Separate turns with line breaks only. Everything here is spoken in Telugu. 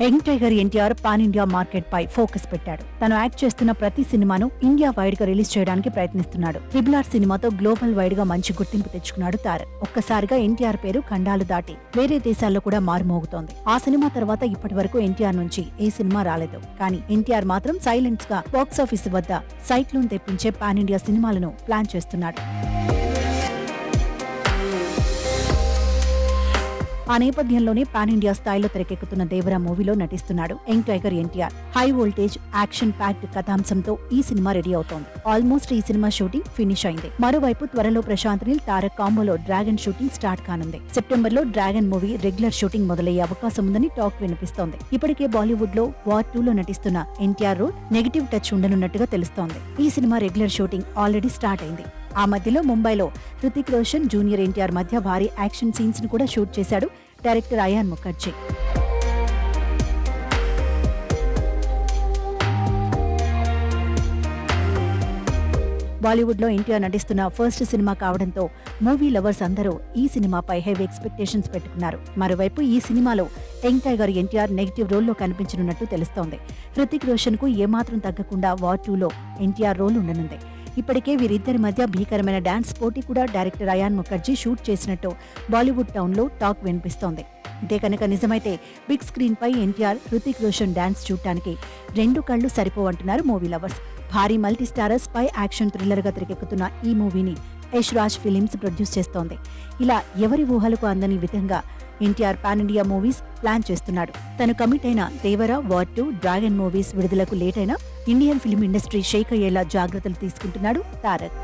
Young tiger NTR pan India market పై ఫోకస్ పెట్టాడు. తను యాక్ట్ చేస్తున్న ప్రతి సినిమాను ఇండియా వైడ్ గా రిలీజ్ చేయడానికి ప్రయత్నిస్తున్నాడు. RRR సినిమాతో గ్లోబల్ వైడ్ గా మంచి గుర్తింపు తెచ్చుకున్నాడు తారక్. ఒక్కసారిగా ఎన్టీఆర్ పేరు ఖండాలు దాటి వేరే దేశాల్లో కూడా మారుమోగుతోంది. ఆ సినిమా తర్వాత ఇప్పటి వరకు ఎన్టీఆర్ నుంచి ఏ సినిమా రాలేదు. కానీ ఎన్టీఆర్ మాత్రం సైలెంట్ గా బాక్సాఫీస్ వద్ద సైక్లోన్ తెప్పించే పాన్ ఇండియా సినిమాలను ప్లాన్ చేస్తున్నాడు. ఆ నేపథ్యంలోనే పాన్ ఇండియా స్థాయిలో తెరకెక్కుతున్న దేవరా మూవీలో నటిస్తున్నాడు young tiger NTR. High voltage action packed కథాంశంతో ఈ సినిమా రెడీ అవుతోంది. ఆల్మోస్ట్ ఈ సినిమా షూటింగ్ ఫినిష్ అయింది. మరోవైపు త్వరలో ప్రశాంత్ నీల్ తారక్ కాంబోలో డ్రాగన్ షూటింగ్ స్టార్ట్ కానుంది. సెప్టెంబర్ లో డ్రాగన్ మూవీ రెగ్యులర్ షూటింగ్ మొదలయ్యే అవకాశం ఉందని టాక్ వినిపిస్తోంది. ఇప్పటికే బాలీవుడ్ లో వార్ 2 లో నటిస్తున్న ఎన్టీఆర్ రోల్ నెగటివ్ టచ్ ఉండనున్నట్టుగా తెలుస్తోంది. ఈ cinema regular shooting already start అయింది. ఆ మధ్యలో ముంబైలో హృతిక్ రోషన్ జూనియర్ ఎన్టీఆర్ మధ్య భారీ యాక్షన్ సీన్స్ ను కూడా షూట్ చేశాడు డైరెక్టర్ అయాన్ ముఖర్జీ. బాలీవుడ్ లో ఎన్టీఆర్ నటిస్తున్న ఫస్ట్ సినిమా కావడంతో మూవీ లవర్స్ అందరూ ఈ సినిమాపై హెవీ ఎక్స్పెక్టేషన్స్ పెట్టుకున్నారు. మరోవైపు ఈ సినిమాలో యంగ్ టైగర్ ఎన్టీఆర్ నెగిటివ్ రోల్లో కనిపించనున్నట్టు తెలుస్తోంది. హృతిక్ రోషన్ కు ఏమాత్రం తగ్గకుండా వార్ 2 లో ఎన్టీఆర్ రోల్ ఉండనుంది. ఇప్పటికే వీరిద్దరి మధ్య భీకరమైన డాన్స్ పోటీ కూడా డైరెక్టర్ అయాన్ ముఖర్జీ షూట్ చేసినట్టు బాలీవుడ్ టౌన్ లో టాక్ వినిపిస్తోంది. ఇదే కనుక నిజమైతే బిగ్ స్క్రీన్ పై ఎన్టీఆర్ హృతిక్ రోషన్ డాన్స్ చూడటానికి 2 కళ్లు సరిపోవంటున్నారు మూవీ లవర్స్. భారీ multi starrer spy action thriller గా తెరకెక్కుతున్న ఈ మూవీని యష్ రాజ్ ఫిలిమ్స్ ప్రొడ్యూస్ చేస్తోంది. ఇలా ఎవరి ఊహలకు అందని విధంగా NTR pan India movies plan చేస్తున్నాడు. తను కమిట్ అయిన దేవరా, వార్ 2, డ్రాగన్ మూవీస్ విడుదలకు లేట్ అయినా ఇండియన్ ఫిల్మ్ ఇండస్ట్రీ షేక్ అయ్యేలా జాగ్రత్తలు తీసుకుంటున్నాడు తారక్.